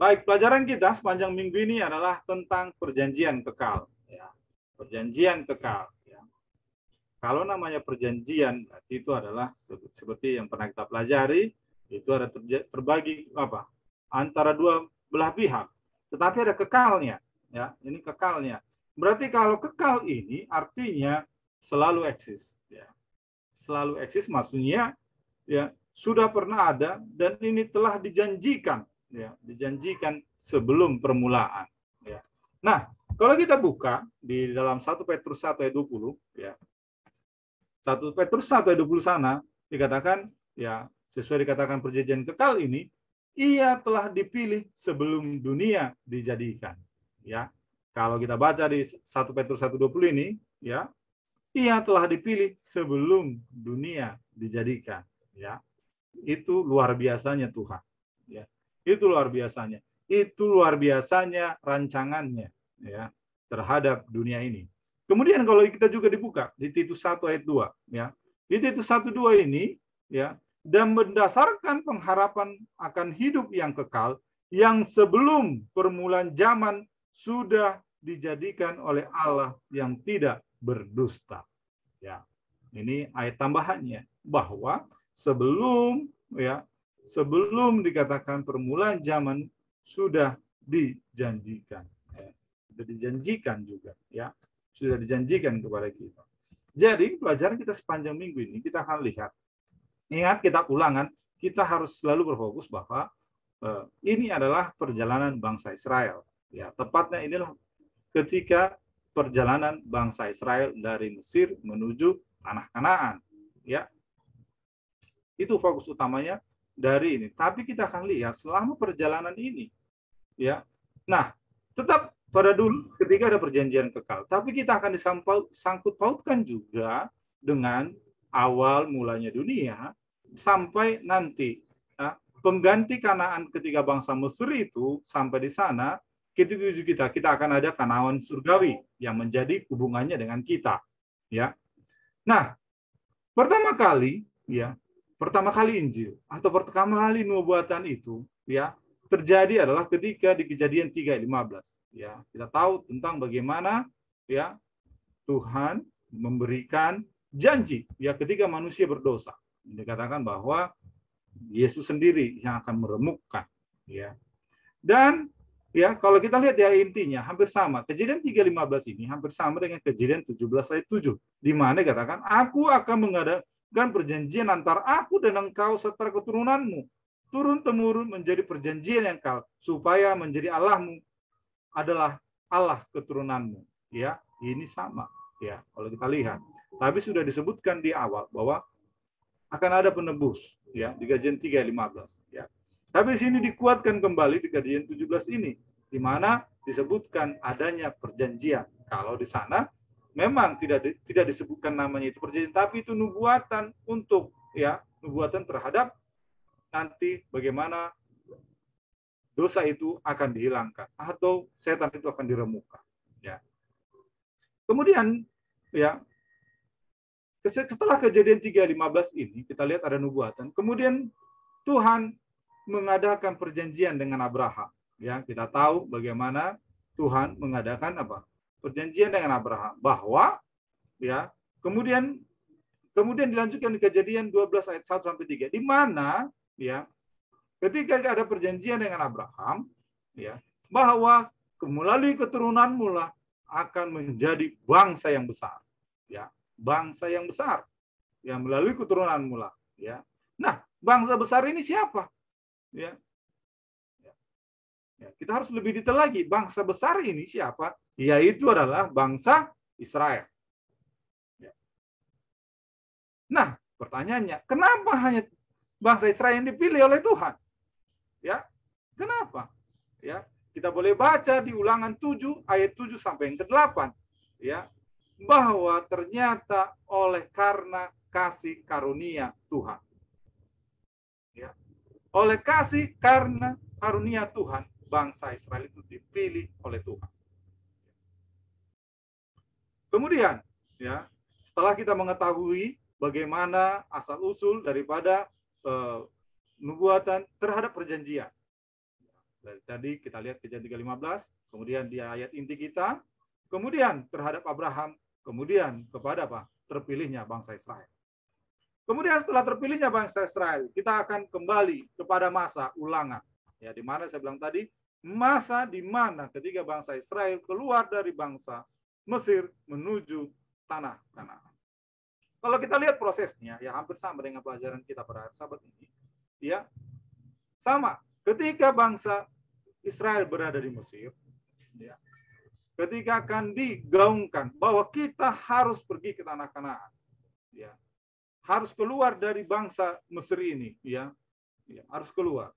Baik, pelajaran kita sepanjang minggu ini adalah tentang perjanjian kekal. Ya. Perjanjian kekal. Ya. Kalau namanya perjanjian, berarti itu adalah seperti yang pernah kita pelajari, itu ada terbagi apa? Antara dua belah pihak. Tetapi ada kekalnya. Ya, ini kekalnya. Berarti kalau kekal ini artinya selalu eksis. Ya. Selalu eksis maksudnya ya sudah pernah ada dan ini telah dijanjikan, ya dijanjikan sebelum permulaan. Ya. Nah, kalau kita buka di dalam 1 Petrus 1 ayat 20, ya 1 Petrus 1 ayat 20 sana dikatakan, ya sesuai dikatakan perjanjian kekal ini, ia telah dipilih sebelum dunia dijadikan. Ya, kalau kita baca di 1 Petrus 1:20 ini, ya ia telah dipilih sebelum dunia dijadikan. Ya, itu luar biasanya Tuhan. Ya, itu luar biasanya. Itu luar biasanya rancangannya ya terhadap dunia ini. Kemudian kalau kita juga dibuka di Titus 1 ayat 2 ya. Di Titus 1:2 ini ya, dan berdasarkan pengharapan akan hidup yang kekal yang sebelum permulaan zaman sudah dijadikan oleh Allah yang tidak berdusta. Ya. Ini ayat tambahannya bahwa sebelum dikatakan permulaan zaman sudah dijanjikan. Sudah dijanjikan juga ya. Sudah dijanjikan kepada kita. Jadi pelajaran kita sepanjang minggu ini kita akan lihat. Ingat kita ulangan, kita harus selalu berfokus bahwa ini adalah perjalanan bangsa Israel. Ya, tepatnya inilah ketika perjalanan bangsa Israel dari Mesir menuju tanah Kanaan. Ya, itu fokus utamanya dari ini. Tapi kita akan lihat selama perjalanan ini, ya. Nah, tetap pada dulu ketika ada perjanjian kekal, tapi kita akan disangkut pautkan juga dengan awal mulanya dunia sampai nanti ya, pengganti Kanaan ketika bangsa Mesir itu sampai di sana kita akan ada Kanaan surgawi yang menjadi hubungannya dengan kita, ya. Nah, pertama kali Injil atau pertama kali nubuatan itu ya terjadi adalah ketika di Kejadian 3:15. Ya, kita tahu tentang bagaimana ya Tuhan memberikan janji ya ketika manusia berdosa. Dikatakan bahwa Yesus sendiri yang akan meremukkan ya. Dan ya kalau kita lihat ya intinya hampir sama. Kejadian 3:15 ini hampir sama dengan Kejadian 17 ayat 7 di mana dikatakan aku akan mengadakan perjanjian antara aku dan engkau serta keturunanmu turun temurun menjadi perjanjian yang kekal supaya menjadi Allahmu adalah Allah keturunanmu. Ya, ini sama ya kalau kita lihat. Tapi sudah disebutkan di awal bahwa akan ada penebus ya di Kejadian 3:15 ya. Tapi di sini dikuatkan kembali di Kejadian 17 ini di mana disebutkan adanya perjanjian. Kalau di sana memang tidak disebutkan namanya itu perjanjian, tapi itu nubuatan untuk ya nubuatan terhadap nanti bagaimana dosa itu akan dihilangkan atau setan itu akan diremukkan. Ya. Kemudian ya setelah Kejadian 3:15 ini kita lihat ada nubuatan. Kemudian Tuhan mengadakan perjanjian dengan Abraham. Ya, kita tahu bagaimana Tuhan mengadakan apa? Perjanjian dengan Abraham bahwa ya, kemudian dilanjutkan di Kejadian 12 ayat 1 sampai 3 di mana ya ketika ada perjanjian dengan Abraham ya bahwa melalui keturunanmu lah akan menjadi bangsa yang besar. Ya, bangsa yang besar yang melalui keturunanmu lah ya. Nah, bangsa besar ini siapa? Ya. Ya, kita harus lebih detail lagi. Bangsa besar ini siapa? Yaitu adalah bangsa Israel. Ya. Nah, pertanyaannya, kenapa hanya bangsa Israel yang dipilih oleh Tuhan? Ya, kenapa? Ya, kita boleh baca di Ulangan 7 ayat 7 sampai yang ke-8. Ya, bahwa ternyata oleh karena kasih karunia Tuhan. Ya. Oleh kasih karena karunia Tuhan, bangsa Israel itu dipilih oleh Tuhan. Kemudian, ya, setelah kita mengetahui bagaimana asal-usul daripada nubuatan terhadap perjanjian. Tadi kita lihat Kejadian 3:15, kemudian di ayat inti kita, kemudian terhadap Abraham, kemudian kepada apa? Terpilihnya bangsa Israel. Kemudian setelah terpilihnya bangsa Israel, kita akan kembali kepada masa ulangan. Ya, di mana saya bilang tadi, masa di mana ketika bangsa Israel keluar dari bangsa Mesir menuju tanah Kanaan. Kalau kita lihat prosesnya, ya hampir sama dengan pelajaran kita pada hari Sabat ini. Ya, sama. Ketika bangsa Israel berada di Mesir, ya, ketika akan digaungkan bahwa kita harus pergi ke tanah Kanaan, ya, harus keluar dari bangsa Mesir ini, ya, harus keluar.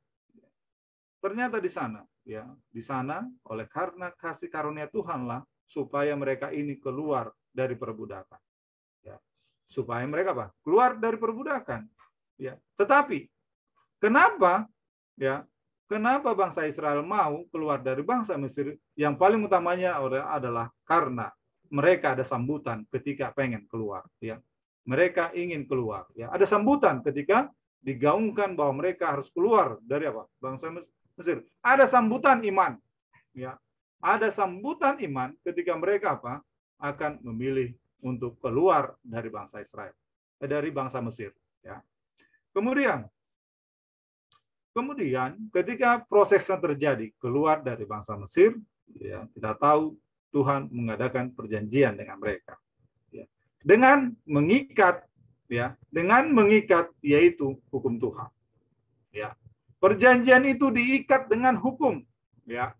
Ternyata di sana, ya, di sana oleh karena kasih karunia Tuhanlah supaya mereka ini keluar dari perbudakan, ya, supaya mereka apa? Keluar dari perbudakan, ya. Tetapi kenapa, ya? Kenapa bangsa Israel mau keluar dari bangsa Mesir? Yang paling utamanya adalah karena mereka ada sambutan ketika pengen keluar. Ya, mereka ingin keluar. Ya, ada sambutan ketika digaungkan bahwa mereka harus keluar dari apa? Bangsa Mesir. Ada sambutan iman. Ya, ada sambutan iman ketika mereka apa? Akan memilih untuk keluar dari bangsa Israel, dari bangsa Mesir. Ya, kemudian ketika prosesnya terjadi keluar dari bangsa Mesir, ya, kita tahu Tuhan mengadakan perjanjian dengan mereka, ya, dengan mengikat yaitu hukum Tuhan. Ya, perjanjian itu diikat dengan hukum. Ya,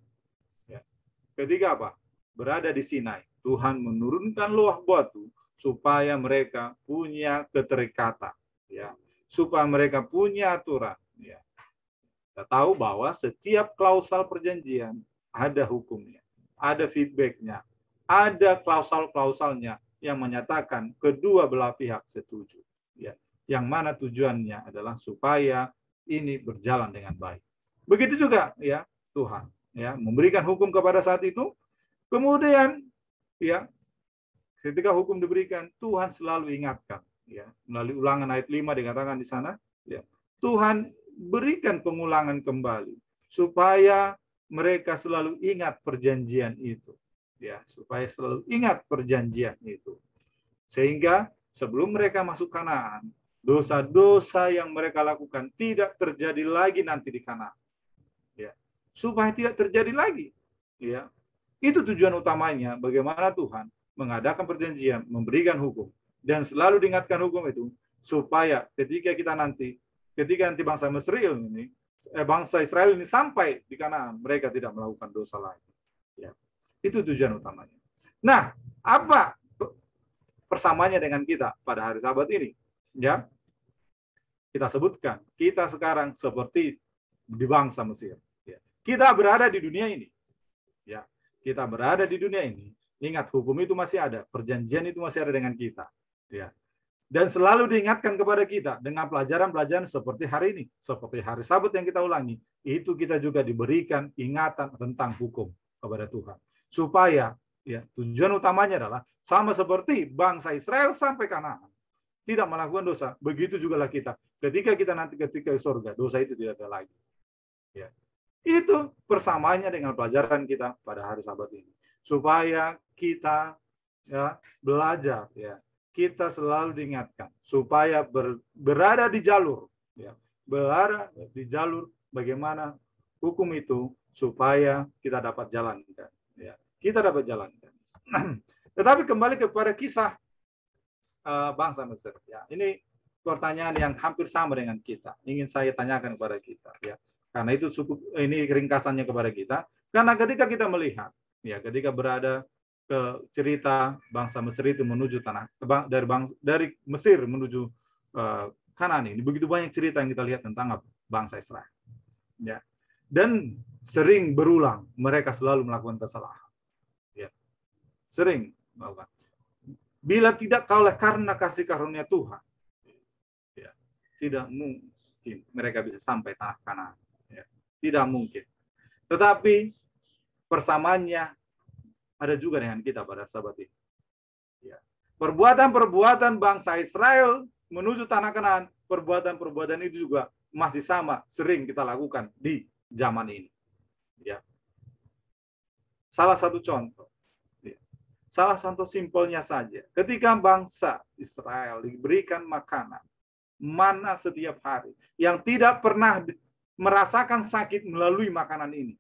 ketika apa? Berada di Sinai, Tuhan menurunkan loah batu supaya mereka punya keterikatan, ya, supaya mereka punya aturan. Ya. Kita tahu bahwa setiap klausal perjanjian ada hukumnya, ada feedbacknya, ada klausal-klausalnya yang menyatakan kedua belah pihak setuju. Ya, yang mana tujuannya adalah supaya ini berjalan dengan baik. Begitu juga, ya, Tuhan, ya, memberikan hukum kepada saat itu. Kemudian, ya, ketika hukum diberikan, Tuhan selalu ingatkan, ya, melalui Ulangan ayat 5 dikatakan di sana, ya, Tuhan berikan pengulangan kembali supaya mereka selalu ingat perjanjian itu, ya, supaya selalu ingat perjanjian itu, sehingga sebelum mereka masuk Kanaan, dosa-dosa yang mereka lakukan tidak terjadi lagi nanti di Kanaan, ya, supaya tidak terjadi lagi, ya. Itu tujuan utamanya, bagaimana Tuhan mengadakan perjanjian, memberikan hukum, dan selalu diingatkan hukum itu supaya ketika nanti bangsa Israel ini sampai di Kanaan, mereka tidak melakukan dosa lagi. Ya. Itu tujuan utamanya. Nah, apa persamaannya dengan kita pada hari Sabat ini? Ya, kita sebutkan, kita sekarang seperti di bangsa Mesir. Ya. Kita berada di dunia ini. Ya, kita berada di dunia ini. Ingat, hukum itu masih ada, perjanjian itu masih ada dengan kita. Ya. Dan selalu diingatkan kepada kita dengan pelajaran-pelajaran seperti hari ini, seperti hari Sabat yang kita ulangi, itu kita juga diberikan ingatan tentang hukum kepada Tuhan. Supaya, ya, tujuan utamanya adalah sama seperti bangsa Israel sampai Kanaan, tidak melakukan dosa. Begitu juga lah kita. Ketika di surga, dosa itu tidak ada lagi. Ya. Itu persamaannya dengan pelajaran kita pada hari Sabat ini. Supaya kita, ya, belajar, ya, kita selalu diingatkan supaya berada di jalur, ya, berada di jalur bagaimana hukum itu supaya kita dapat jalankan, ya, kita dapat jalankan. Tetapi kembali kepada kisah bangsa Mesir, ya, ini pertanyaan yang hampir sama dengan kita, ingin saya tanyakan kepada kita, ya, karena itu cukup, ini ringkasannya kepada kita, karena ketika kita melihat, ya, ketika berada ke cerita bangsa Mesir itu menuju dari Mesir menuju Kanaan ini, begitu banyak cerita yang kita lihat tentang bangsa Israel, ya, dan sering berulang mereka selalu melakukan kesalahan, ya, sering melakukan. Bila tidak oleh karena kasih karunia Tuhan, ya, tidak mungkin mereka bisa sampai tanah Kanaan, ya, tidak mungkin. Tetapi persamaannya ada juga dengan kita pada Sabat ini. Ya. Perbuatan-perbuatan bangsa Israel menuju tanah Kanaan, perbuatan-perbuatan itu juga masih sama sering kita lakukan di zaman ini. Salah satu contoh. Salah satu simpelnya saja. Ketika bangsa Israel diberikan makanan, mana setiap hari, yang tidak pernah merasakan sakit melalui makanan ini.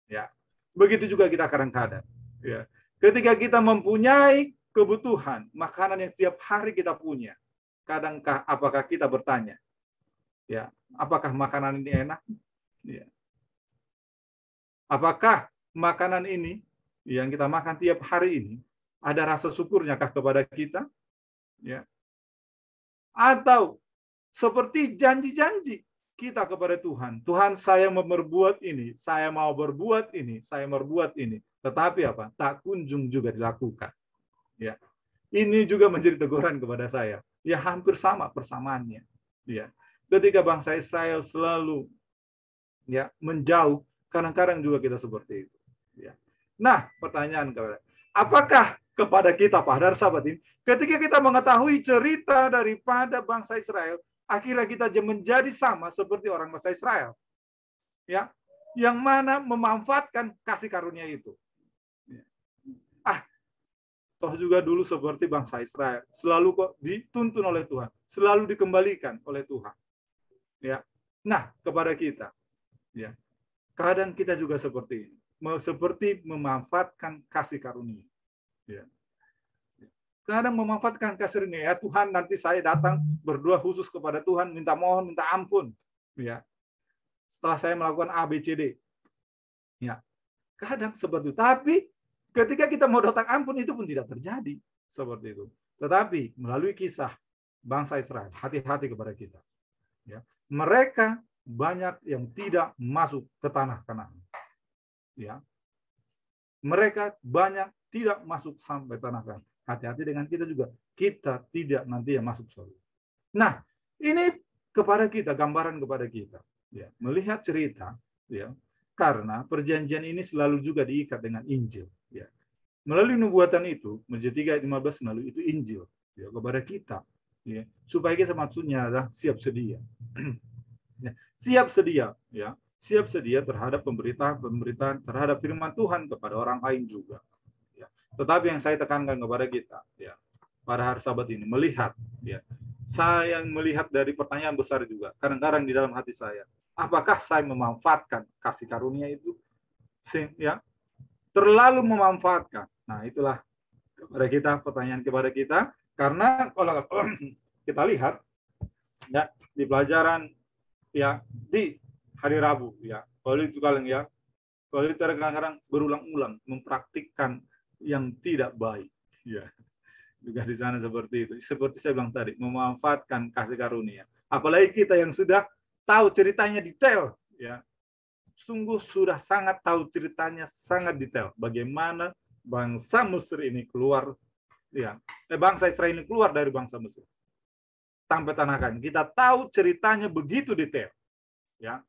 Ya. Begitu juga kita kadang-kadang. Ya. Ketika kita mempunyai kebutuhan, makanan yang setiap hari kita punya, kadangkah apakah kita bertanya, ya, apakah makanan ini enak? Ya. Apakah makanan ini yang kita makan tiap hari ini ada rasa syukurnya kah kepada kita? Ya. Atau seperti janji-janji kita kepada Tuhan. Tuhan, saya mau berbuat ini, saya mau berbuat ini, saya mau berbuat ini. Tetapi apa? Tak kunjung juga dilakukan. Ya. Ini juga menjadi teguran kepada saya. Ya, hampir sama persamaannya. Ya. Ketika bangsa Israel selalu ya menjauh, kadang-kadang juga kita seperti itu. Ya. Nah, pertanyaan kepada, apakah kepada kita pada sahabat ini, ketika kita mengetahui cerita daripada bangsa Israel, akhirnya kita menjadi sama seperti orang bangsa Israel, ya, yang mana memanfaatkan kasih karunia itu. Toh juga dulu seperti bangsa Israel, selalu kok dituntun oleh Tuhan, selalu dikembalikan oleh Tuhan. Ya, nah kepada kita, ya, kadang kita juga seperti ini, seperti memanfaatkan kasih karunia. Ya. Kadang memanfaatkan kasih karunia, ya Tuhan, nanti saya datang berdoa khusus kepada Tuhan, minta mohon, minta ampun. Ya. Setelah saya melakukan A, B, C, D. Ya. Kadang seperti itu. Tapi ketika kita mau datang ampun, itu pun tidak terjadi. Seperti itu. Tetapi melalui kisah bangsa Israel, hati-hati kepada kita. Ya. Mereka banyak yang tidak masuk ke tanah Kanaan. Ya. Mereka banyak tidak masuk sampai tanah Kanaan. Hati-hati dengan kita juga. Kita tidak nanti yang masuk surga. Nah, ini kepada kita, gambaran kepada kita. Ya, melihat cerita, ya, karena perjanjian ini selalu juga diikat dengan Injil. Ya. Melalui nubuatan itu, Mejja 3:15 melalui itu Injil ya, kepada kita. Ya, supaya kita maksudnya adalah siap sedia. Ya, siap sedia. Ya, siap sedia terhadap pemberitaan terhadap firman Tuhan kepada orang lain juga. Ya. Tetapi yang saya tekankan kepada kita, ya, pada hari Sabat ini melihat, ya, saya melihat dari pertanyaan besar juga. Kadang-kadang di dalam hati saya, apakah saya memanfaatkan kasih karunia itu? Ya, terlalu memanfaatkan. Nah, itulah kepada kita pertanyaan kepada kita. Karena kalau kita lihat, ya, di pelajaran, ya, di hari Rabu, ya, kalau itu kalian, ya, kalau itu kadang-kadang berulang-ulang mempraktikkan yang tidak baik, ya, juga di sana seperti itu. Seperti saya bilang tadi, memanfaatkan kasih karunia. Apalagi kita yang sudah tahu ceritanya detail, ya, sungguh sudah sangat tahu ceritanya sangat detail. Bagaimana bangsa Mesir ini keluar, ya, bangsa Israel ini keluar dari bangsa Mesir sampai tanah Kanaan. Kita tahu ceritanya begitu detail, ya,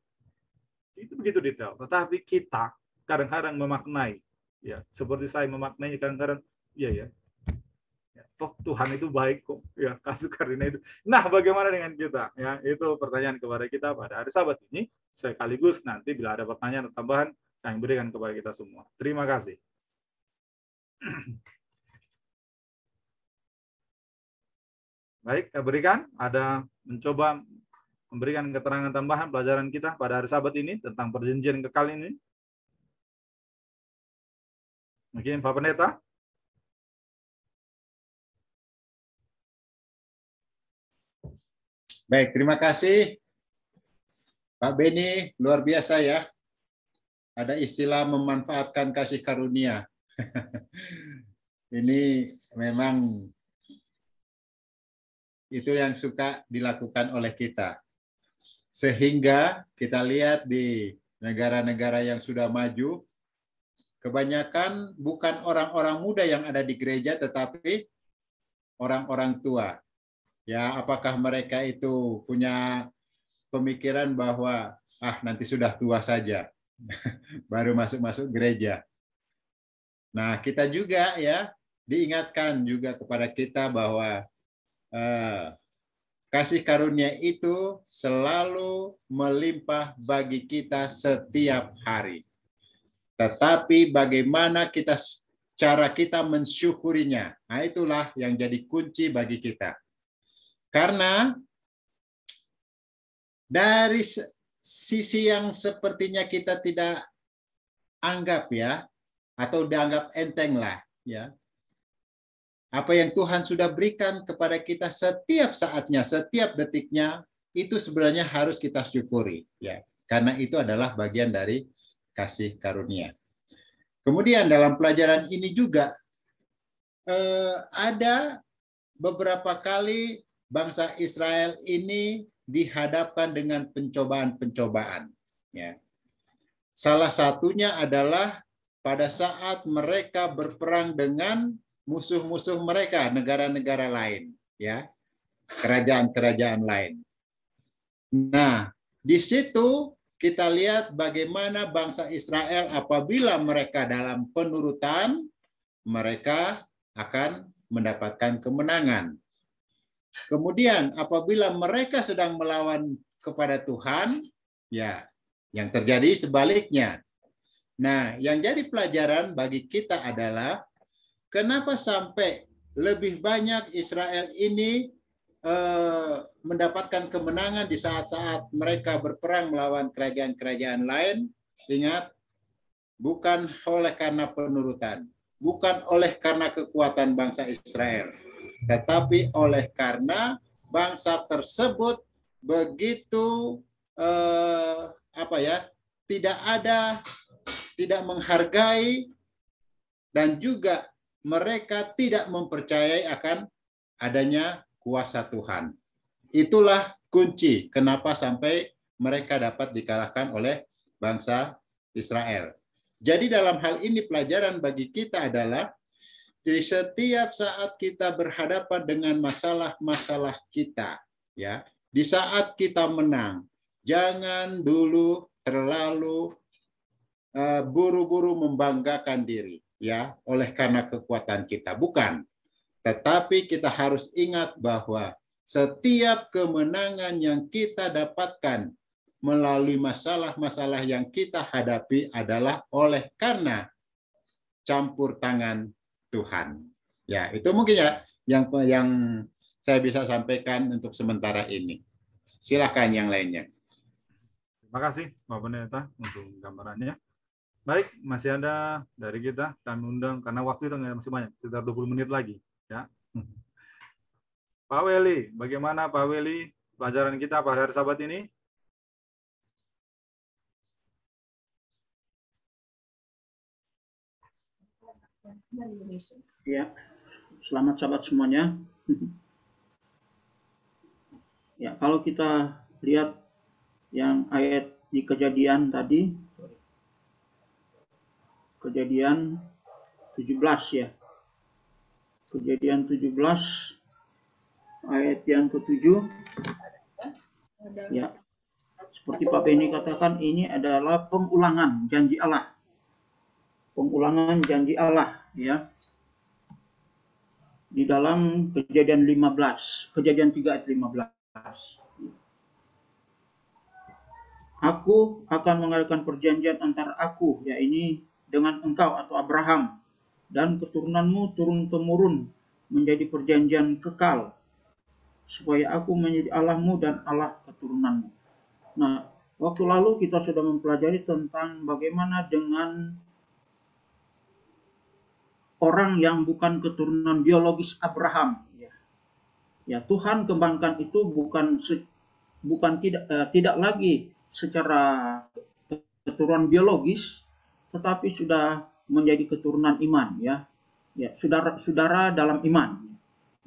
itu begitu detail. Tetapi kita kadang-kadang memaknai, ya, seperti saya memaknainya kadang-kadang, ya, ya, toh Tuhan itu baik kok, ya, kasih karunia itu. Nah, bagaimana dengan kita? Ya, itu pertanyaan kepada kita pada hari Sabat ini. Sekaligus nanti bila ada pertanyaan atau tambahan, kami berikan kepada kita semua. Terima kasih. Baik, saya berikan. Ada mencoba memberikan keterangan tambahan pelajaran kita pada hari Sabat ini tentang perjanjian kekal ini. Mungkin Pak Pendeta. Baik, terima kasih Pak Beni, luar biasa ya. Ada istilah memanfaatkan kasih karunia. Ini memang itu yang suka dilakukan oleh kita. Sehingga kita lihat di negara-negara yang sudah maju, kebanyakan bukan orang-orang muda yang ada di gereja, tetapi orang-orang tua. Ya, apakah mereka itu punya pemikiran bahwa nanti sudah tua saja, baru masuk gereja. Nah, kita juga ya diingatkan juga kepada kita bahwa kasih karunia itu selalu melimpah bagi kita setiap hari. tetapi bagaimana cara kita mensyukurinya. Nah, itulah yang jadi kunci bagi kita. Karena dari sisi yang sepertinya kita tidak anggap ya, atau dianggap enteng lah ya, apa yang Tuhan sudah berikan kepada kita setiap saatnya, setiap detiknya, itu sebenarnya harus kita syukuri ya, karena itu adalah bagian dari kasih karunia. Kemudian dalam pelajaran ini juga ada beberapa kali bangsa Israel ini dihadapkan dengan pencobaan-pencobaan ya. Salah satunya adalah pada saat mereka berperang dengan musuh-musuh mereka, negara-negara lain, ya, kerajaan-kerajaan lain. Nah, di situ kita lihat bagaimana bangsa Israel apabila mereka dalam penurutan, mereka akan mendapatkan kemenangan. Kemudian apabila mereka sedang melawan kepada Tuhan, ya, yang terjadi sebaliknya. Nah, yang jadi pelajaran bagi kita adalah kenapa sampai lebih banyak Israel ini mendapatkan kemenangan di saat-saat mereka berperang melawan kerajaan-kerajaan lain. Ingat, bukan oleh karena penurutan, bukan oleh karena kekuatan bangsa Israel, tetapi oleh karena bangsa tersebut begitu tidak menghargai dan juga mereka tidak mempercayai akan adanya kuasa Tuhan. Itulah kunci kenapa sampai mereka dapat dikalahkan oleh bangsa Israel. Jadi dalam hal ini pelajaran bagi kita adalah di setiap saat kita berhadapan dengan masalah-masalah kita, ya, di saat kita menang, jangan dulu terlalu buru-buru membanggakan diri, ya, oleh karena kekuatan kita. Bukan. Tetapi kita harus ingat bahwa setiap kemenangan yang kita dapatkan melalui masalah-masalah yang kita hadapi adalah oleh karena campur tangan Tuhan. Ya, itu mungkin ya yang saya bisa sampaikan untuk sementara ini. Silakan yang lainnya. Terima kasih Pak Pendeta untuk gambarannya. Baik, masih ada dari kita, kami undang karena waktu itu masih banyak, sekitar 20 menit lagi. Ya. Pak Weli, bagaimana Pak Weli pelajaran kita pada hari Sabat ini? Ya, selamat Sabat semuanya. Ya, kalau kita lihat yang ayat di Kejadian tadi, Kejadian 17 ya. Kejadian 17 ayat yang ke-7. Ya. Seperti Pak Beni katakan, ini adalah pengulangan janji Allah. Pengulangan janji Allah ya. Di dalam Kejadian 15, Kejadian 3 ayat 15. Aku akan mengadakan perjanjian antara aku, ya ini dengan engkau atau Abraham, dan keturunanmu turun-temurun menjadi perjanjian kekal, supaya aku menjadi Allahmu dan Allah keturunanmu. Nah, waktu lalu kita sudah mempelajari tentang bagaimana dengan orang yang bukan keturunan biologis Abraham. Ya, Tuhan kembangkan itu bukan tidak lagi secara keturunan biologis, tetapi sudah menjadi keturunan iman, ya, saudara-saudara dalam iman.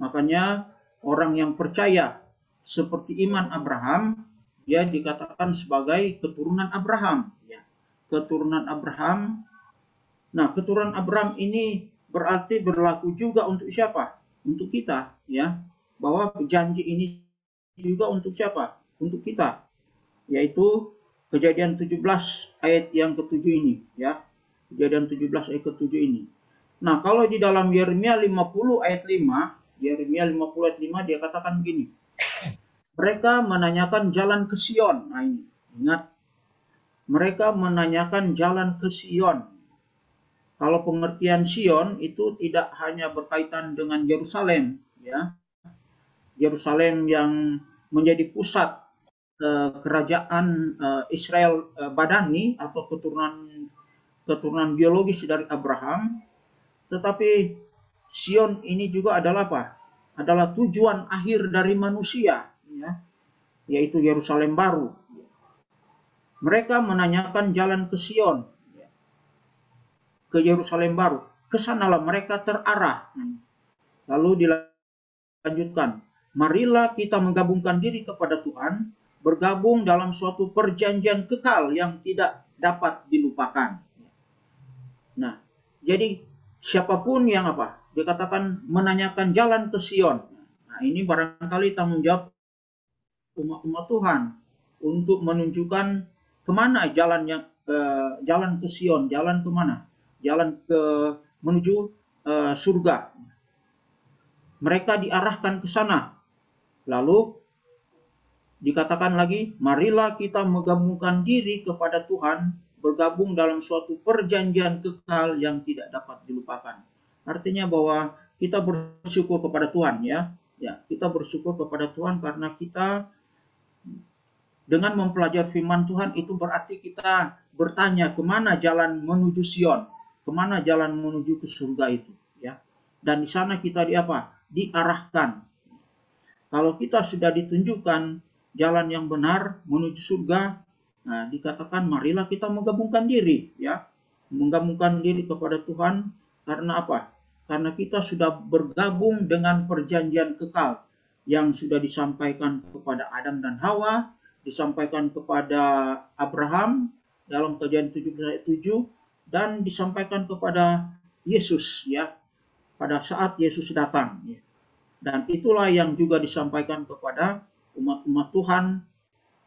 Makanya orang yang percaya seperti iman Abraham, dia dikatakan sebagai keturunan Abraham, ya. Keturunan Abraham. Nah, keturunan Abraham ini berarti berlaku juga untuk siapa? Untuk kita, ya. Bahwa janji ini juga untuk siapa? Untuk kita. Yaitu Kejadian 17 ayat yang ke-7 ini, ya. Kejadian 17 ayat ke-7 ini. Nah, kalau di dalam Yeremia 50 ayat 5, Yeremia 50 ayat 5 dia katakan begini. Mereka menanyakan jalan ke Sion. Nah, ini ingat. Mereka menanyakan jalan ke Sion. Kalau pengertian Sion itu tidak hanya berkaitan dengan Yerusalem, ya, Yerusalem yang menjadi pusat kerajaan Israel badani atau keturunan biologis dari Abraham, tetapi Sion ini juga adalah apa? Adalah tujuan akhir dari manusia, ya, yaitu Yerusalem baru. Mereka menanyakan jalan ke Sion, ke Yerusalem baru. Kesanalah mereka terarah. Lalu dilanjutkan, marilah kita menggabungkan diri kepada Tuhan, bergabung dalam suatu perjanjian kekal yang tidak dapat dilupakan. Nah, jadi siapapun yang apa? Dikatakan menanyakan jalan ke Sion. Nah, ini barangkali tanggung jawab umat Tuhan untuk menunjukkan kemana jalan ke Sion, jalan kemana? Jalan ke menuju surga. Mereka diarahkan ke sana. Lalu dikatakan lagi, marilah kita menggabungkan diri kepada Tuhan, bergabung dalam suatu perjanjian kekal yang tidak dapat dilupakan. Artinya bahwa kita bersyukur kepada Tuhan, ya. Ya, kita bersyukur kepada Tuhan karena kita dengan mempelajari firman Tuhan itu berarti kita bertanya kemana jalan menuju Sion, kemana jalan menuju ke surga itu, ya. Dan di sana kita diarahkan. Kalau kita sudah ditunjukkan jalan yang benar menuju surga, nah dikatakan marilah kita menggabungkan diri, ya, menggabungkan diri kepada Tuhan. Karena apa? Karena kita sudah bergabung dengan perjanjian kekal yang sudah disampaikan kepada Adam dan Hawa, disampaikan kepada Abraham dalam Kejadian 7 dan disampaikan kepada Yesus, ya, pada saat Yesus datang, ya. Dan itulah yang juga disampaikan kepada umat-umat Tuhan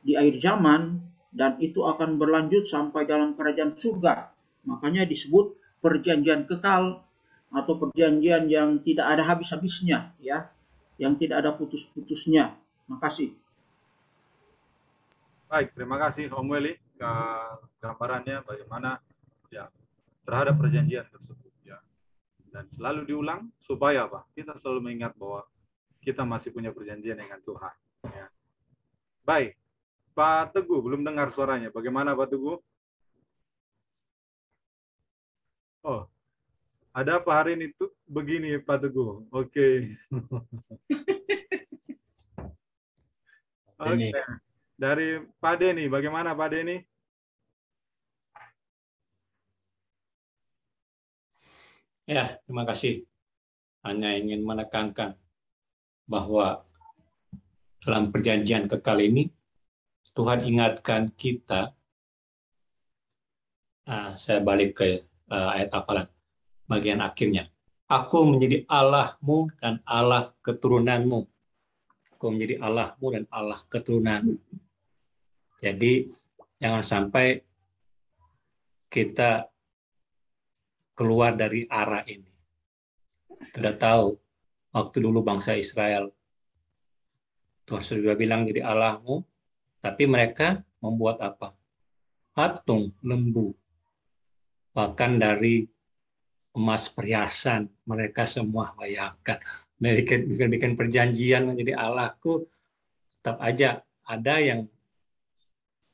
di akhir zaman, dan itu akan berlanjut sampai dalam kerajaan surga. Makanya disebut perjanjian kekal atau perjanjian yang tidak ada habis-habisnya, ya, yang tidak ada putus-putusnya. Makasih. Baik, terima kasih Om Weli gambarannya bagaimana, ya, terhadap perjanjian tersebut, ya. Dan selalu diulang supaya apa? Kita selalu mengingat bahwa kita masih punya perjanjian dengan Tuhan, ya. Baik, Pak Teguh belum dengar suaranya. Bagaimana Pak Teguh? Oh, ada apa hari ini tuh begini Pak Teguh? Oke. Oke. Dari Pak Denny, bagaimana Pak Denny? Ya, terima kasih. Hanya ingin menekankan bahwa dalam perjanjian kekal ini, Tuhan ingatkan kita, saya balik ke ayat hafalan, bagian akhirnya. Aku menjadi Allahmu dan Allah keturunanmu. Aku menjadi Allahmu dan Allah keturunanmu. Jadi, jangan sampai kita keluar dari arah ini. Sudah tahu, waktu dulu bangsa Israel, Tuhan sudah bilang jadi Allahmu, tapi mereka membuat apa? Patung, lembu. Bahkan dari emas perhiasan, mereka semua bayangkan. Bikin perjanjian menjadi Allahku, tetap aja ada yang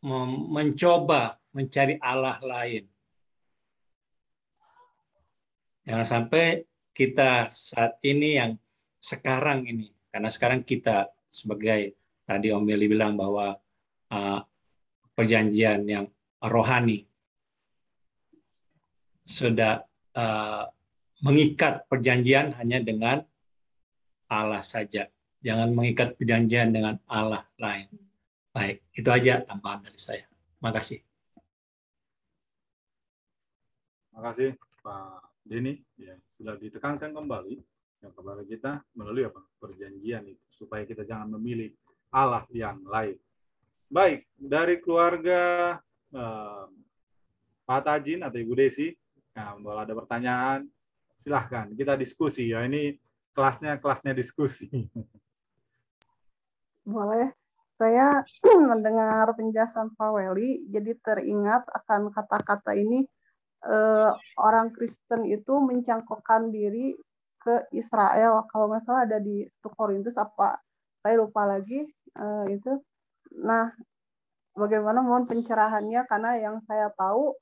mencoba mencari Allah lain. Jangan sampai kita saat ini yang sekarang ini, karena sekarang kita sebagai tadi Om Meli bilang bahwa perjanjian yang rohani sudah mengikat perjanjian hanya dengan Allah saja. Jangan mengikat perjanjian dengan Allah lain. Baik, itu aja tambahan dari saya. Terima kasih. Terima kasih Pak Denny, ya, sudah ditekankan kembali yang kepada kita melalui apa? Perjanjian itu, supaya kita jangan memilih Allah yang lain. Baik, dari keluarga Pak Tajin atau Ibu Desi, nah, kalau ada pertanyaan, silahkan kita diskusi, ya. Ini kelasnya diskusi. Boleh. Saya mendengar penjelasan Pak Weli, jadi teringat akan kata-kata ini, orang Kristen itu mencangkokkan diri ke Israel. Kalau nggak salah ada di 1 Korintus apa, saya lupa lagi itu. Nah, bagaimana mohon pencerahannya, karena yang saya tahu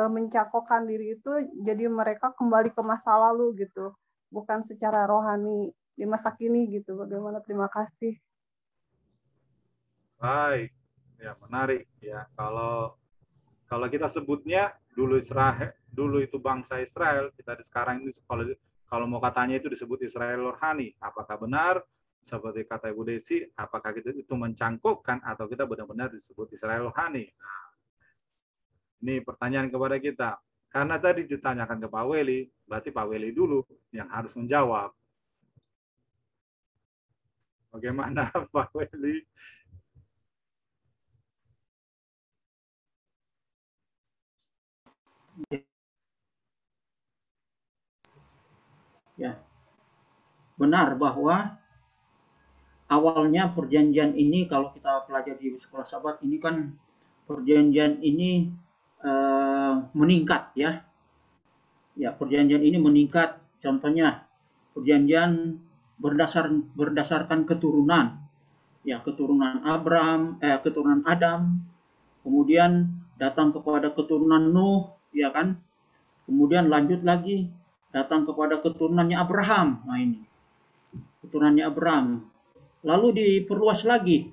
mencangkokkan diri itu jadi mereka kembali ke masa lalu gitu, bukan secara rohani di masa kini gitu. Bagaimana? Terima kasih. Baik, ya menarik ya. Kalau kita sebutnya dulu Israel, dulu itu bangsa Israel, kita sekarang ini kalau mau katanya itu disebut Israel rohani. Apakah benar? Seperti kata Ibu Desi, apakah itu mencangkokkan atau kita benar-benar disebut Israel rohani? Ini pertanyaan kepada kita. Karena tadi ditanyakan ke Pak Weli, berarti Pak Weli dulu yang harus menjawab. Bagaimana Pak Weli? Ya, benar bahwa awalnya perjanjian ini, kalau kita pelajari di sekolah sahabat, ini kan perjanjian ini meningkat ya. Ya, perjanjian ini meningkat. Contohnya perjanjian berdasarkan keturunan. Ya, keturunan keturunan Adam, kemudian datang kepada keturunan Nuh, ya kan? Kemudian lanjut lagi datang kepada keturunannya Abraham. Nah, ini keturunannya Abraham. Lalu diperluas lagi,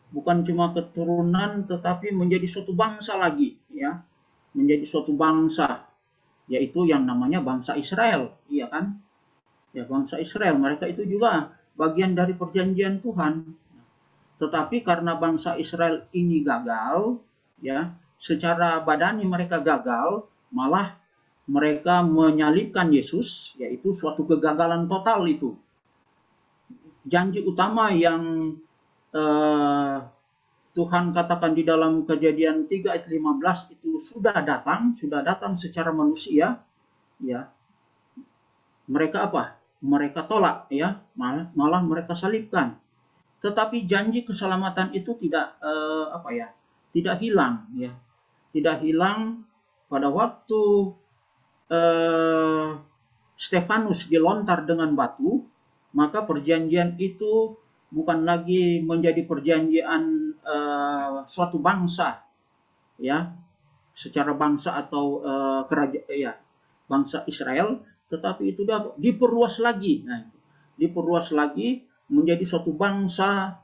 bukan cuma keturunan tetapi menjadi suatu bangsa lagi, ya. Menjadi suatu bangsa, yaitu yang namanya bangsa Israel, iya kan? Ya, bangsa Israel, mereka itu juga bagian dari perjanjian Tuhan. Tetapi karena bangsa Israel ini gagal, ya, secara badani mereka gagal, malah mereka menyalibkan Yesus, yaitu suatu kegagalan total itu. Janji utama yang Tuhan katakan di dalam Kejadian 3 ayat 15 itu sudah datang secara manusia, ya. Mereka apa? Mereka tolak, ya, malah mereka salibkan. Tetapi janji keselamatan itu tidak hilang, ya. Tidak hilang pada waktu Stefanus dilontar dengan batu, maka perjanjian itu bukan lagi menjadi perjanjian suatu bangsa, ya, secara bangsa atau kerajaan, ya, bangsa Israel, tetapi itu diperluas lagi. Nah, diperluas lagi menjadi suatu bangsa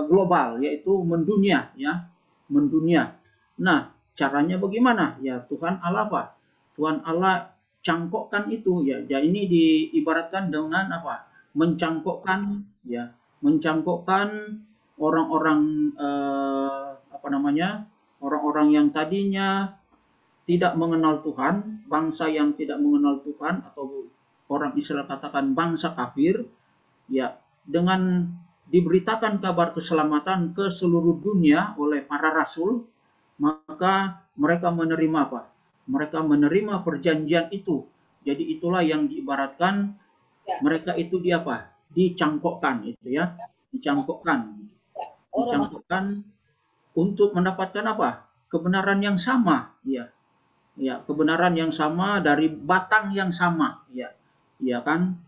global, yaitu mendunia, ya, mendunia. Nah, caranya bagaimana? Ya, Tuhan Allah apa? Tuhan Allah cangkokkan itu, ya. Jadi ini diibaratkan dengan apa? Mencangkokkan, ya, mencangkokkan orang-orang orang-orang yang tadinya tidak mengenal Tuhan, bangsa yang tidak mengenal Tuhan, atau orang Israel katakan bangsa kafir, ya, dengan diberitakan kabar keselamatan ke seluruh dunia oleh para rasul, maka mereka menerima apa? Mereka menerima perjanjian itu. Jadi itulah yang diibaratkan mereka itu dicangkokkan, itu ya, dicangkokkan untuk mendapatkan apa? Kebenaran yang sama, ya. Ya, kebenaran yang sama dari batang yang sama, ya. Ya kan?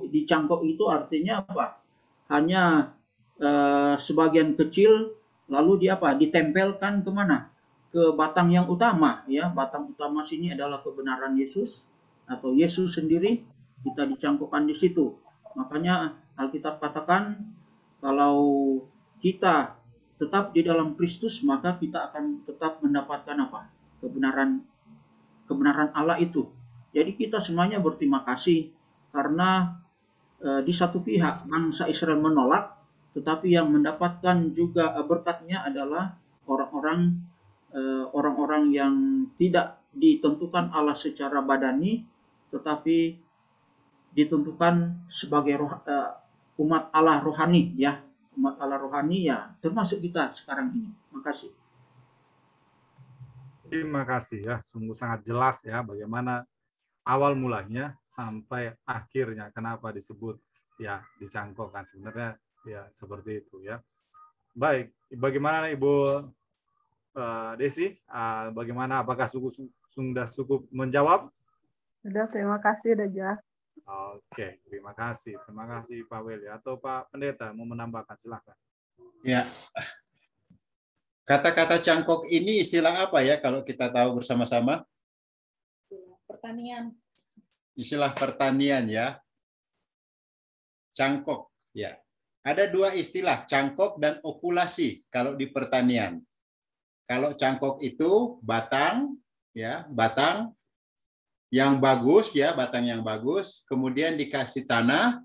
Dicangkok itu artinya apa? Hanya sebagian kecil, lalu ditempelkan kemana? Ke batang yang utama, ya. Batang utama sini adalah kebenaran Yesus atau Yesus sendiri, kita dicangkokkan di situ. Makanya Alkitab katakan kalau kita tetap di dalam Kristus, maka kita akan tetap mendapatkan apa? Kebenaran Allah itu. Jadi kita semuanya berterima kasih karena di satu pihak bangsa Israel menolak, tetapi yang mendapatkan juga berkatnya adalah orang-orang yang tidak ditentukan Allah secara badani, tetapi ditentukan sebagai umat Allah rohani, ya. Umat Allah rohani, ya, termasuk kita sekarang ini. Makasih. Terima kasih ya, sungguh sangat jelas ya bagaimana awal mulanya sampai akhirnya kenapa disebut ya dicangkokkan, sebenarnya ya seperti itu ya. Baik, bagaimana Ibu Desi? Bagaimana, apakah sudah cukup menjawab? Sudah, terima kasih, udah jelas. Oke, terima kasih. Terima kasih Pak Weli. Atau Pak Pendeta mau menambahkan, silahkan. Ya, kata-kata cangkok ini istilah apa ya kalau kita tahu bersama-sama? Pertanian. Istilah pertanian ya. Cangkok ya. Ada dua istilah, cangkok dan okulasi kalau di pertanian. Kalau cangkok itu batang ya, batang yang bagus ya, batang yang bagus, kemudian dikasih tanah,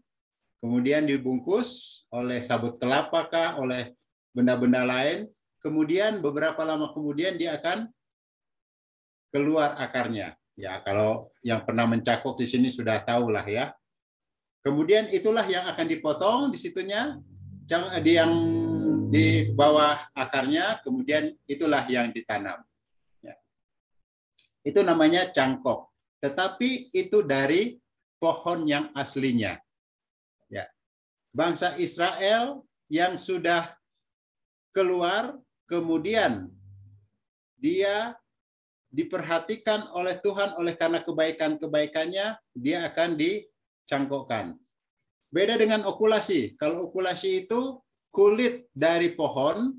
kemudian dibungkus oleh sabut kelapa kah, oleh benda-benda lain, kemudian beberapa lama kemudian dia akan keluar akarnya. Ya, kalau yang pernah mencangkok di sini sudah tahulah ya. Kemudian itulah yang akan dipotong di situnya, yang di bawah akarnya, kemudian itulah yang ditanam. Ya. Itu namanya cangkok. Tetapi itu dari pohon yang aslinya. Ya. Bangsa Israel yang sudah keluar, kemudian dia diperhatikan oleh Tuhan oleh karena kebaikan-kebaikannya, dia akan dicangkokkan. Beda dengan okulasi. Kalau okulasi itu kulit dari pohon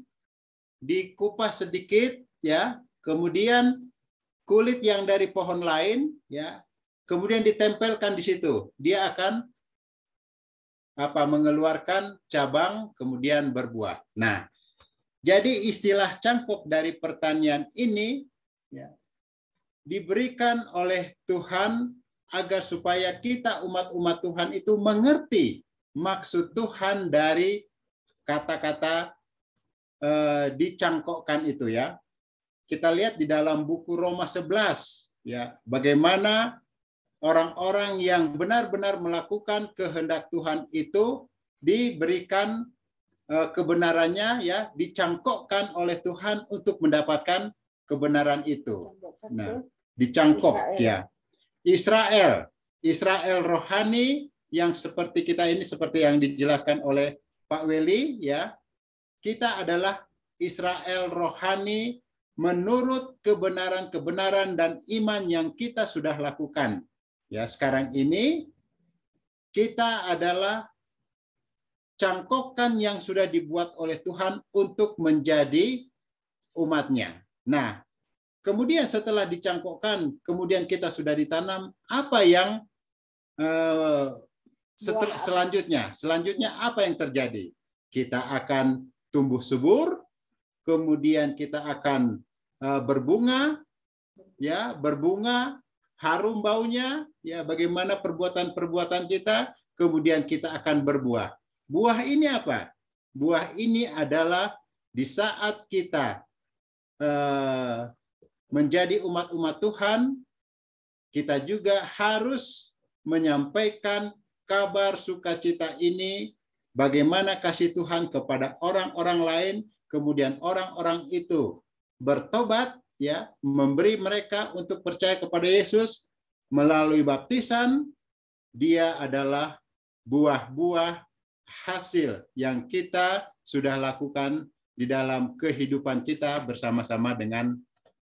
dikupas sedikit ya, kemudian kulit yang dari pohon lain ya, kemudian ditempelkan di situ. Dia akan mengeluarkan cabang kemudian berbuah. Nah, jadi istilah cangkok dari pertanian ini ya, diberikan oleh Tuhan agar supaya kita umat-umat Tuhan itu mengerti maksud Tuhan dari kata-kata dicangkokkan itu ya. Kita lihat di dalam buku Roma 11 ya, bagaimana orang-orang yang benar-benar melakukan kehendak Tuhan itu diberikan kebenarannya ya, dicangkokkan oleh Tuhan untuk mendapatkan kebenaran itu. Nah, dicangkok ya. Israel rohani yang seperti kita ini, seperti yang dijelaskan oleh Pak Weli ya. Kita adalah Israel rohani menurut kebenaran-kebenaran dan iman yang kita sudah lakukan. Ya, sekarang ini kita adalah cangkokan yang sudah dibuat oleh Tuhan untuk menjadi umatnya. Nah, kemudian setelah dicangkokkan, kemudian kita sudah ditanam, apa yang selanjutnya? Selanjutnya apa yang terjadi? Kita akan tumbuh subur, kemudian kita akan berbunga, ya, berbunga, harum baunya, ya, bagaimana perbuatan-perbuatan kita, kemudian kita akan berbuah. Buah ini apa? Buah ini adalah di saat kita menjadi umat-umat Tuhan, kita juga harus menyampaikan kabar sukacita ini, bagaimana kasih Tuhan kepada orang-orang lain, kemudian orang-orang itu bertobat, ya, memberi mereka untuk percaya kepada Yesus melalui baptisan. Dia adalah buah-buah hasil yang kita sudah lakukan di dalam kehidupan kita bersama-sama dengan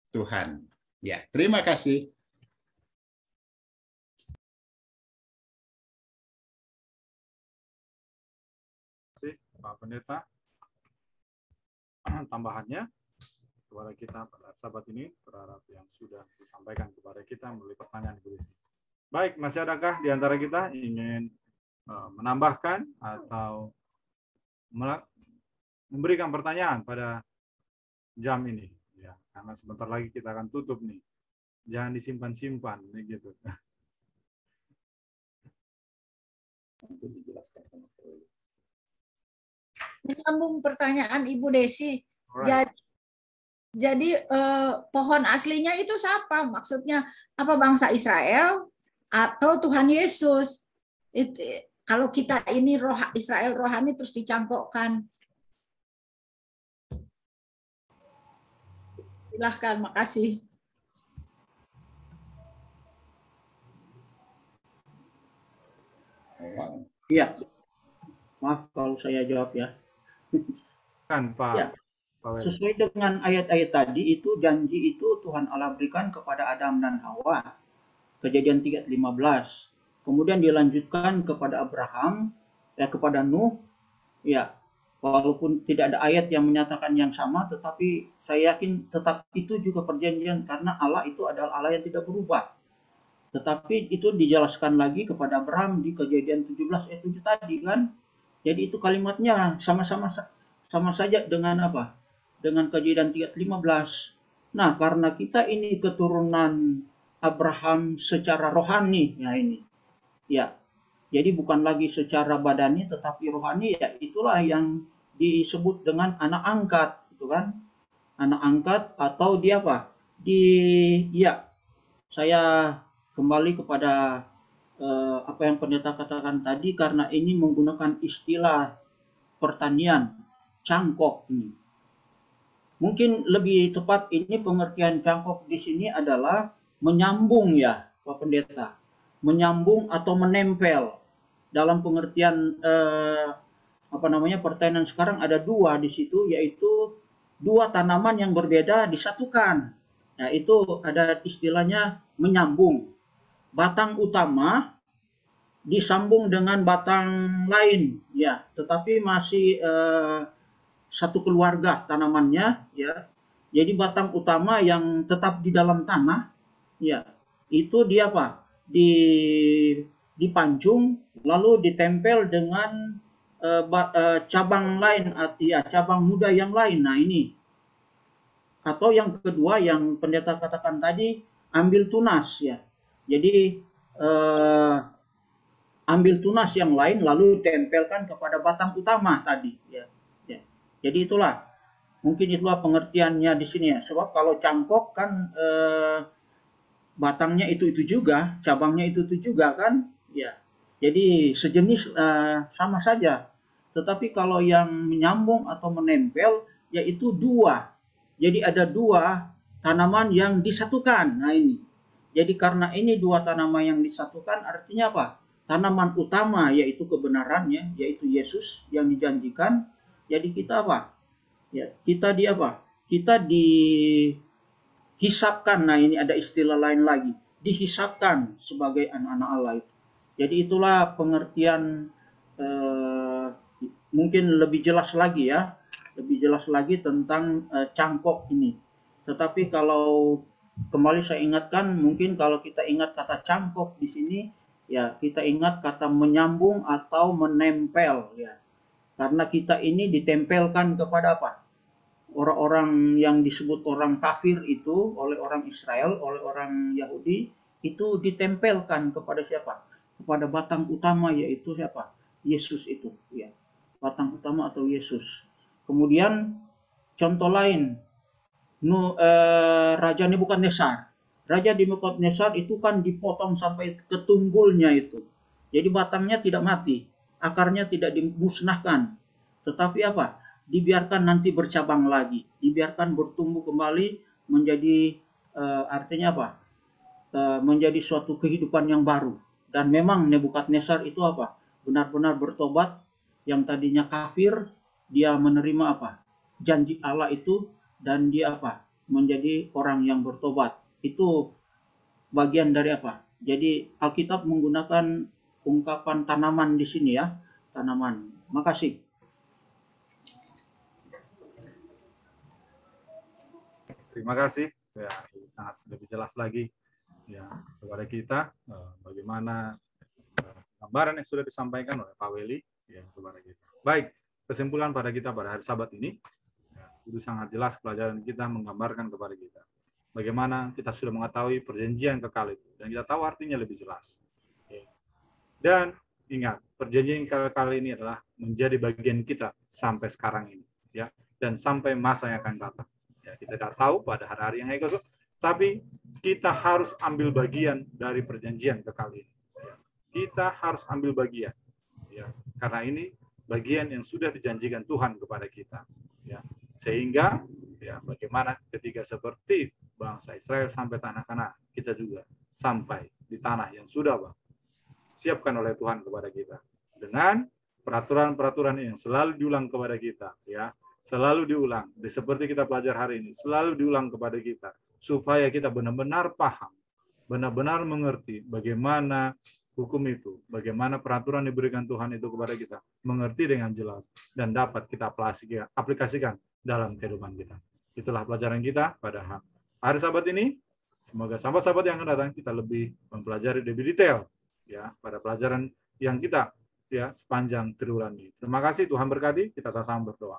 Tuhan. Ya, terima kasih. Pak Pendeta, tambahannya kepada kita pada sahabat ini, berharap yang sudah disampaikan kepada kita melalui pertanyaan Ibu Desi. Baik, masih adakah di antara kita ingin menambahkan atau memberikan pertanyaan pada jam ini? Ya, karena sebentar lagi kita akan tutup nih. Jangan disimpan-simpan, gitu. Menyambung pertanyaan Ibu Desi. Jadi pohon aslinya itu siapa? Maksudnya apa, bangsa Israel atau Tuhan Yesus? Kalau kita ini roh Israel rohani terus dicangkokkan. Silahkan, makasih. Iya. Maaf kalau saya jawab ya. Kan Pak Ya. Pak Weli. Sesuai dengan ayat-ayat tadi, itu janji itu Tuhan Allah berikan kepada Adam dan Hawa. Kejadian 3:15. Kemudian dilanjutkan kepada Abraham, kepada Nuh. Ya, walaupun tidak ada ayat yang menyatakan yang sama, tetapi saya yakin tetap itu juga perjanjian, karena Allah itu adalah Allah yang tidak berubah. Tetapi itu dijelaskan lagi kepada Abraham di Kejadian 17 ayat 7 tadi kan. Jadi itu kalimatnya sama saja dengan apa? Dengan Kejadian 3:15. Nah, karena kita ini keturunan Abraham secara rohani, ya ini. Ya. Jadi bukan lagi secara badani tetapi rohani, ya itulah yang disebut dengan anak angkat, gitu kan? Anak angkat atau dia apa? Saya kembali kepada apa yang pendeta katakan tadi, karena ini menggunakan istilah pertanian, cangkok ini. Mungkin lebih tepat ini pengertian cangkok di sini adalah menyambung ya, Pak Pendeta. Menyambung atau menempel. Dalam pengertian pertanian sekarang ada dua di situ, yaitu dua tanaman yang berbeda disatukan. Nah, itu ada istilahnya menyambung. Batang utama disambung dengan batang lain, ya, tetapi masih satu keluarga tanamannya, ya. Jadi batang utama yang tetap di dalam tanah, ya, itu dia apa? Dipancung lalu ditempel dengan cabang lain, cabang muda yang lain. Nah, ini. Atau yang kedua yang pendeta katakan tadi, ambil tunas, ya. Jadi ambil tunas yang lain lalu ditempelkan kepada batang utama tadi, ya. Jadi itulah, mungkin itulah pengertiannya di sini ya. Sebab kalau cangkok kan batangnya itu juga, cabangnya itu juga kan, ya. Jadi sejenis sama saja. Tetapi kalau yang menyambung atau menempel, yaitu dua. Jadi ada dua tanaman yang disatukan. Nah ini. Jadi karena ini dua tanaman yang disatukan, artinya apa? Tanaman utama yaitu kebenarannya, yaitu Yesus yang dijanjikan. Jadi kita apa? Ya, kita Kita dihisapkan. Nah, ini ada istilah lain lagi. Dihisapkan sebagai anak-anak Allah itu. Jadi itulah pengertian mungkin lebih jelas lagi ya. Lebih jelas lagi tentang cangkok ini. Tetapi kalau kembali saya ingatkan, mungkin kalau kita ingat kata cangkok di sini, ya kita ingat kata menyambung atau menempel, ya. Karena kita ini ditempelkan kepada apa? Orang-orang yang disebut orang kafir itu oleh orang Israel, oleh orang Yahudi, itu ditempelkan kepada siapa? Kepada batang utama, yaitu siapa? Yesus itu, ya. Batang utama atau Yesus. Kemudian contoh lain, Raja Nebukadnezar. Raja Nebukadnezar itu kan dipotong sampai ke tunggulnya itu. Jadi batangnya tidak mati, akarnya tidak dimusnahkan, tetapi apa? Dibiarkan nanti bercabang lagi, dibiarkan bertumbuh kembali menjadi artinya apa? Menjadi suatu kehidupan yang baru. Dan memang Nebukadnezar itu apa? Benar-benar bertobat. Yang tadinya kafir, dia menerima apa? Janji Allah itu, dan dia apa? Menjadi orang yang bertobat. Itu bagian dari apa? Jadi Alkitab menggunakan ungkapan tanaman di sini ya, tanaman. Makasih. Terima kasih. Ya, sangat lebih jelas lagi ya kepada kita bagaimana gambaran yang sudah disampaikan oleh Pak Weli ya kepada kita. Baik, kesimpulan pada kita pada hari Sabat ini ya, itu sangat jelas pelajaran kita menggambarkan kepada kita bagaimana kita sudah mengetahui perjanjian kekal itu dan kita tahu artinya lebih jelas. Ya. Dan ingat, perjanjian kekal ini adalah menjadi bagian kita sampai sekarang ini ya dan sampai masa yang akan datang. Ya, kita tidak tahu pada hari-hari yang akan datang, tapi kita harus ambil bagian dari perjanjian kekal ini. Ya. Kita harus ambil bagian, ya, karena ini bagian yang sudah dijanjikan Tuhan kepada kita. Ya. Sehingga, ya, bagaimana ketika seperti bangsa Israel sampai tanah Kanaan, kita juga sampai di tanah yang sudah siapkan oleh Tuhan kepada kita dengan peraturan-peraturan yang selalu diulang kepada kita, ya. selalu diulang. Seperti kita belajar hari ini, selalu diulang kepada kita. Supaya kita benar-benar paham, benar-benar mengerti bagaimana hukum itu, bagaimana peraturan diberikan Tuhan itu kepada kita. Mengerti dengan jelas dan dapat kita aplikasikan dalam kehidupan kita. Itulah pelajaran kita pada hari Sabat ini. Semoga sahabat-sahabat yang akan datang kita lebih mempelajari lebih detail ya pada pelajaran yang kita ya sepanjang triwulan ini. Terima kasih, Tuhan berkati. Kita sama-sama berdoa.